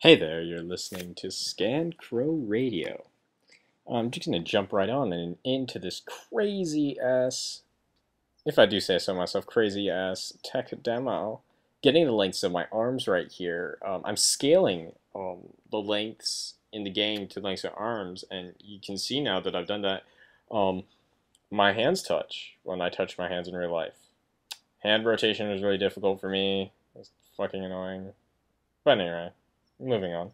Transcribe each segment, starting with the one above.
Hey there, you're listening to Scan Crow Radio. I'm just going to jump right on and into this crazy ass, if I do say so myself, crazy ass tech demo. Getting the lengths of my arms right here. I'm scaling the lengths in the game to lengths of arms, and you can see now that I've done that. Um, my hands touch when I touch my hands in real life. Hand rotation was really difficult for me. It's fucking annoying. But anyway, moving on.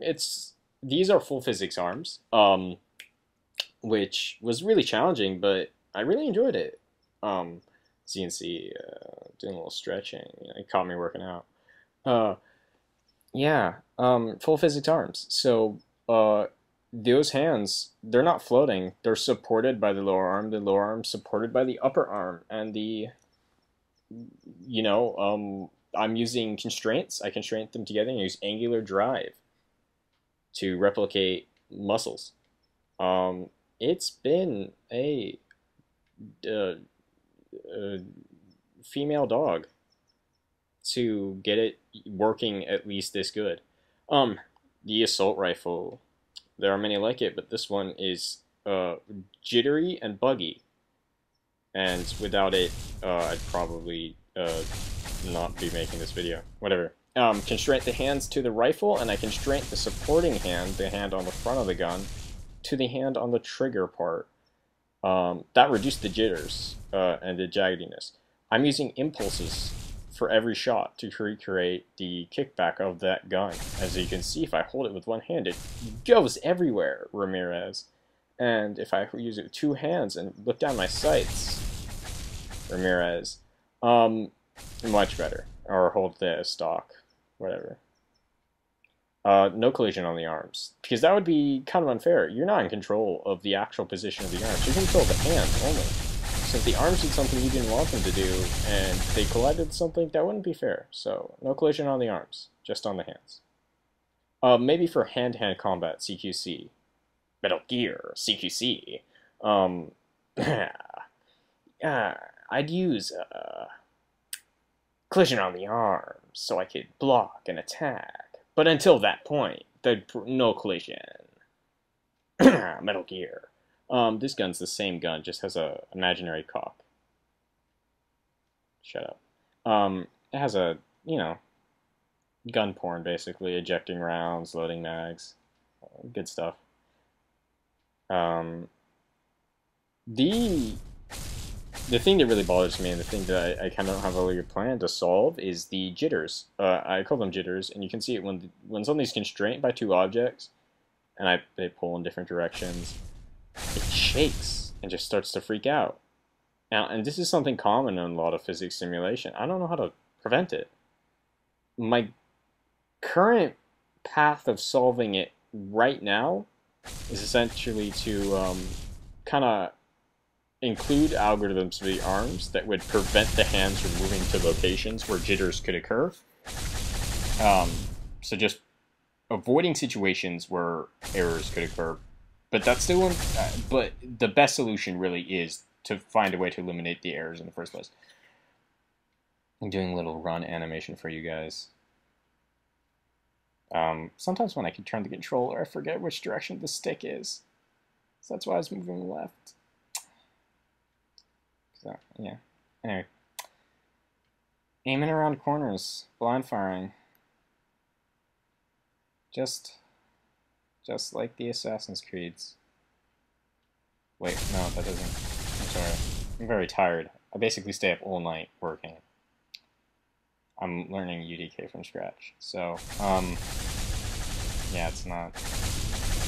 It's these are full physics arms, which was really challenging, but I really enjoyed it. CNC, doing a little stretching, it caught me working out. Uh, yeah, full physics arms. So, those hands, they're not floating. They're supported by the lower arm. The lower arm supported by the upper arm, and you know, I'm using constraints. I constrain them together and use angular drive to replicate muscles. Um, it's been uh, a female dog to get it working at least this good. Um, the assault rifle, there are many like it, but this one is jittery and buggy, and without it, I'd probably not be making this video. Whatever. Constraint the hands to the rifle, and I constraint the supporting hand, the hand on the front of the gun, to the hand on the trigger part. That reduced the jitters and the jaggediness. I'm using impulses for every shot to recreate the kickback of that gun. As you can see, if I hold it with one hand, it goes everywhere, Ramirez. And if I use it with two hands and look down my sights, Ramirez, much better. Or hold the stock, whatever. No collision on the arms, because that would be kind of unfair. You're not in control of the actual position of the arms. You're in control of the hand only. So if the arms did something you didn't want them to do, and they collided with something, that wouldn't be fair. So no collision on the arms, just on the hands. Maybe for hand-to-hand combat, CQC. Metal Gear, CQC. I'd use collision on the arms so I could block and attack. But until that point, no collision. Metal Gear. This gun's the same gun, just has a imaginary cock. Shut up. It has a, gun porn basically, ejecting rounds, loading mags, good stuff. The the thing that really bothers me, and the thing that I kind of have a really plan to solve, is the jitters. I call them jitters, and you can see it when something's constrained by two objects, and they pull in different directions, it shakes and just starts to freak out. Now, and this is something common in a lot of physics simulation. I don't know how to prevent it. My current path of solving it right now is essentially to kind of include algorithms for the arms that would prevent the hands from moving to locations where jitters could occur. So just avoiding situations where errors could occur. But that's still, but the best solution really is to find a way to eliminate the errors in the first place. I'm doing a little run animation for you guys. Sometimes when I can turn the controller, I forget which direction the stick is. So that's why I was moving left. So, yeah. Anyway. Aiming around corners. Blind firing. Just like the Assassin's Creeds. Wait, no, that doesn't. I'm sorry. I'm very tired. I basically stay up all night working. I'm learning UDK from scratch. So, yeah, it's not.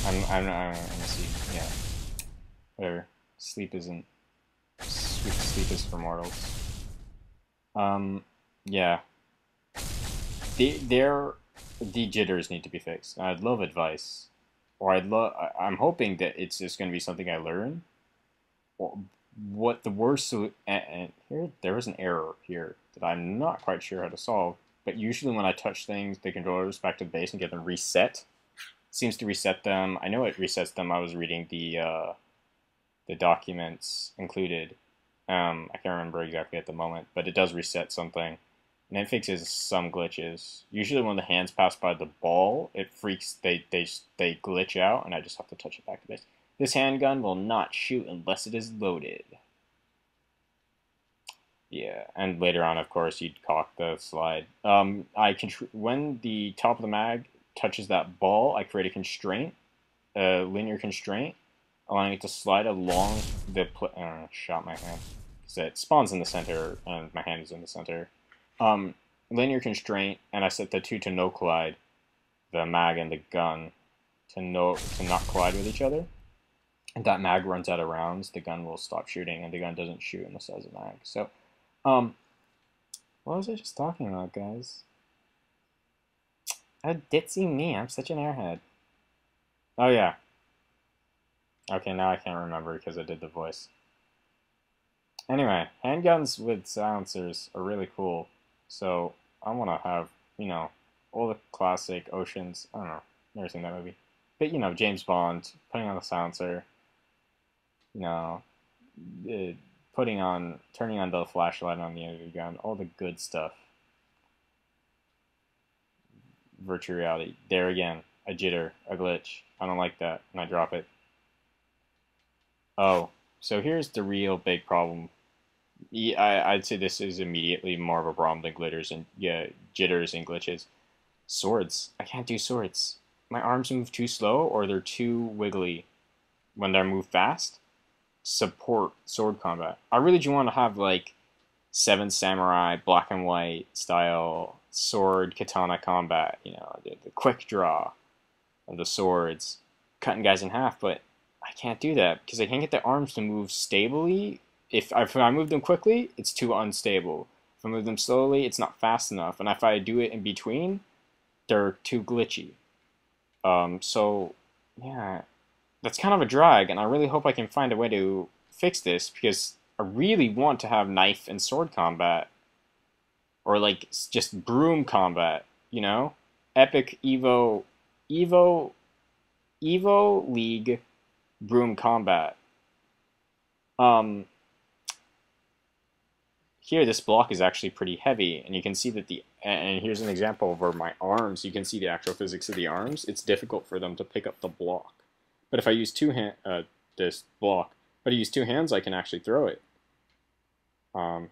I'm gonna see. Yeah. Whatever. Sleep isn't. Sleep is for mortals. Yeah. The jitters need to be fixed. I'd love advice, or I'm hoping that it's just going to be something I learn. What the worst, and here there is an error here that I'm not quite sure how to solve. But usually when I touch things, the controller goes back to the base and get them reset. Seems to reset them. I know it resets them. I was reading the documents included. I can't remember exactly at the moment, but it does reset something. And it fixes some glitches. Usually when the hands pass by the ball, it freaks, they glitch out, and I just have to touch it back to base. This handgun will not shoot unless it is loaded. Yeah, and later on, of course, you'd cock the slide. When the top of the mag touches that ball, I create a constraint, a linear constraint, allowing it to slide along the. Shot my hand because it spawns in the center, and my hand is in the center. Linear constraint, and I set the two to no collide, the mag and the gun, to not collide with each other. If that mag runs out of rounds, the gun will stop shooting, and the gun doesn't shoot unless it has a mag. So. What was I just talking about, guys? Oh, ditzy me, I'm such an airhead. Oh, yeah. Okay, now I can't remember because I did the voice. Anyway, handguns with silencers are really cool. So, I want to have, all the classic Oceans. I don't know, never seen that movie. But, James Bond, putting on the silencer, turning on the flashlight on the end of the gun, all the good stuff. Virtual reality. There again, a jitter, a glitch. I don't like that, and I drop it. Oh, so here's the real big problem. I'd say this is immediately more of a problem than jitters and glitches. Swords. I can't do swords. My arms move too slow, or they're too wiggly when they're moved fast. Support sword combat. I really do want to have like Seven Samurai black and white style sword katana combat. The quick draw of the swords, cutting guys in half. But I can't do that because I can't get the arms to move stably. If I move them quickly, it's too unstable. If I move them slowly, it's not fast enough. And if I do it in between, they're too glitchy. So yeah. That's kind of a drag, and I really hope I can find a way to fix this, because I really want to have knife and sword combat. Or, like, just broom combat, Epic Evo League broom combat. Here, this block is actually pretty heavy, and you can see that and here's an example of where my arms, you can see the actual physics of the arms. It's difficult for them to pick up the block. But if I use this block, but I use two hands, I can actually throw it.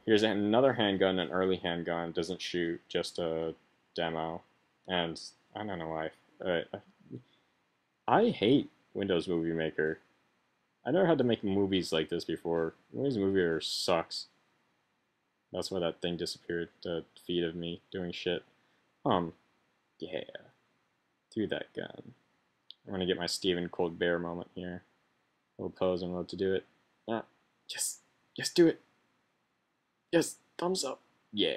Here's another handgun, an early handgun, doesn't shoot, just a demo. And I don't know why. I hate Windows Movie Maker. I never had to make movies like this before. Windows Movie Maker sucks. That's why that thing disappeared, the feed of me doing shit. Yeah. Through that gun. I'm gonna get my Stephen Colbert moment here. Little pose and road to do it. Yes, do it. Yes, thumbs up. Yeah.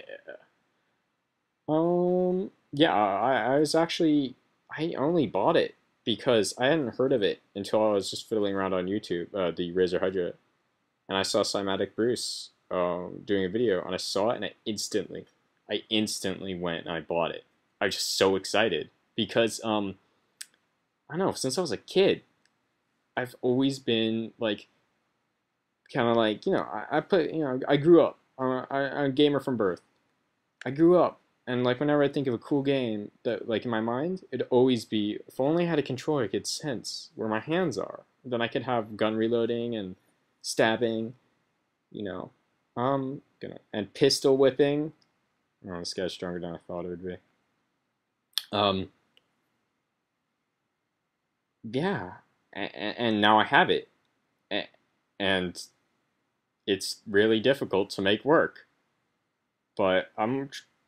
Yeah. I only bought it because I hadn't heard of it until I was just fiddling around on YouTube, the Razer Hydra, and I saw Cymatic Bruce doing a video, and I saw it, and I instantly went and I bought it. I was just so excited because I don't know, since I was a kid, I've always been like, kind of like, I grew up. I'm a gamer from birth. I grew up, and like whenever I think of a cool game that like in my mind, it'd always be, if only I had a controller I could sense where my hands are, then I could have gun reloading and stabbing, and pistol whipping. Oh, this guy's stronger than I thought it would be. Yeah, and now I have it, and it's really difficult to make work. But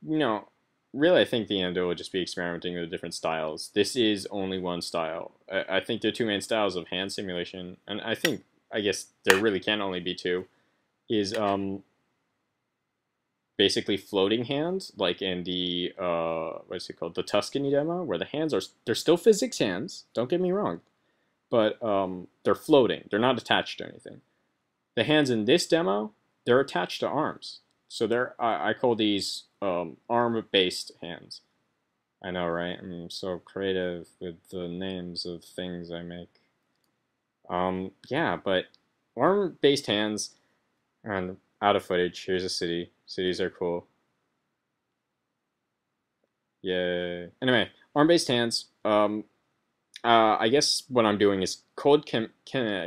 really, I think the end will just be experimenting with different styles. This is only one style. I think there are two main styles of hand simulation, and I guess there really can only be two. Is basically floating hands, like in the what's it called, the Tuscany demo, where the hands they're still physics hands. Don't get me wrong, but they're floating. They're not attached to anything. The hands in this demo, they're attached to arms. So I call these arm-based hands. I know, right? I'm so creative with the names of things I make. Yeah, but arm-based hands, and out of footage, here's a city. Cities are cool. Yay. Anyway, arm-based hands. I guess what I'm doing is called kinematics.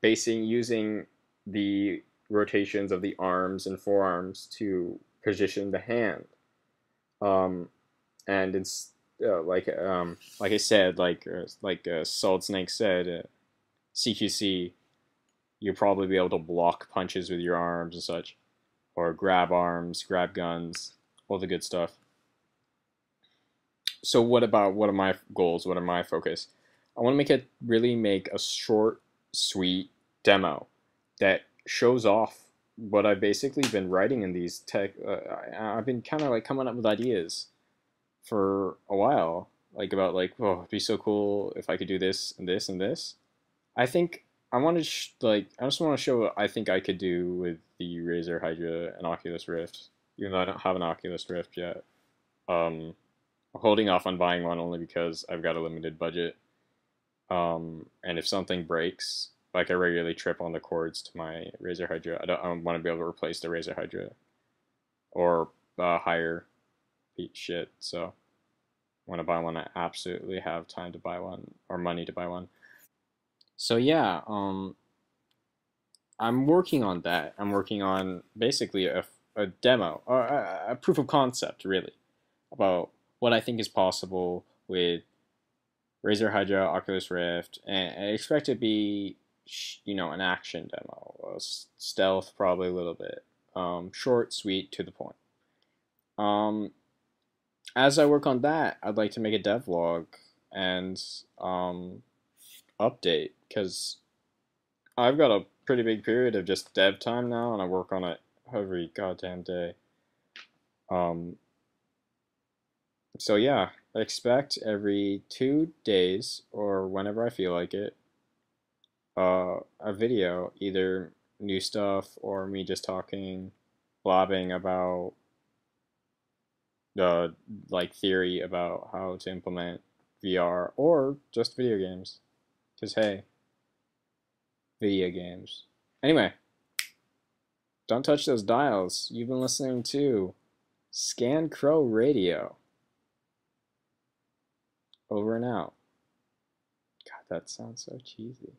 Basing using the rotations of the arms and forearms to position the hand. Um, and it's like I said, Solid Snake said, CQC, you'll probably be able to block punches with your arms and such, or grab arms, grab guns, all the good stuff. So what are my goals? What are my focus? I want to make a short, sweet demo that shows off what I've basically been writing in these tech. I've been kind of like coming up with ideas for a while, like about like, oh, it'd be so cool if I could do this and this and this. I think I want to I just want to show what I think I could do with the Razer Hydra and Oculus Rift, even though I don't have an Oculus Rift yet. Um, I'm holding off on buying one only because I've got a limited budget. And if something breaks, like I regularly trip on the cords to my Razer Hydra, I want to be able to replace the Razer Hydra or higher shit. So I want to buy one. I absolutely have time to buy one or money to buy one. So yeah, I'm working on that. I'm working on basically a demo or a proof of concept, really, about what I think is possible with Razer Hydra, Oculus Rift, and I expect it to be, an action demo, stealth probably a little bit, short, sweet, to the point. Um, as I work on that, I'd like to make a devlog and update because I've got a pretty big period of just dev time now, and I work on it every goddamn day. Um, so yeah, expect every 2 days or whenever I feel like it, a video, either new stuff or me just talking, blabbing about the theory about how to implement VR or just video games. Cause hey, video games. Anyway, don't touch those dials. You've been listening to Scan Crow Radio. Over and out. God, that sounds so cheesy.